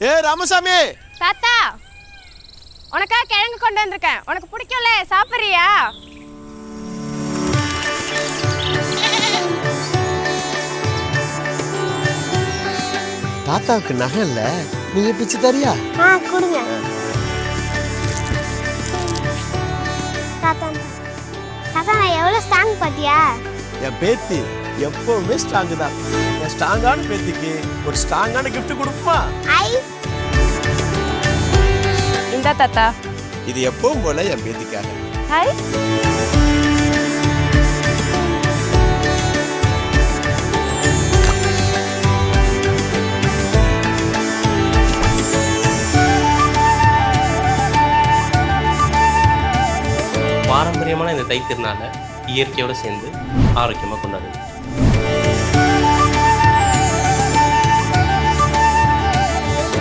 ஏ ராமசாமி, தாத்தா உனக்கா கிழங்கு கொண்டு வந்திருக்கேன். உனக்கு பிடிக்கும்ல, சாப்பிடுறியா? தாத்தாவுக்கு நகை இல்ல, நீங்க பிச்சு தரியா? கொடுங்க தாத்தா. தாத்தா நான் எவ்வளவு ஸ்ட்ராங் பாத்தியா? என் பேத்தி எப்பவுமே ஸ்ட்ராங் தான். என் ஸ்ட்ராங்கான பேத்திக்கு ஒரு ஸ்ட்ராங்கான கிஃப்ட் கொடுப்பா. ஐ இந்தா தாத்தா. இது எப்பவும் போல என் பேத்திக்காக. ஹாய். பாரம்பரியமான இந்த தை திருநாளை இயற்கையோடு சேர்ந்து ஆரோக்கியமாக கொண்டாடுது.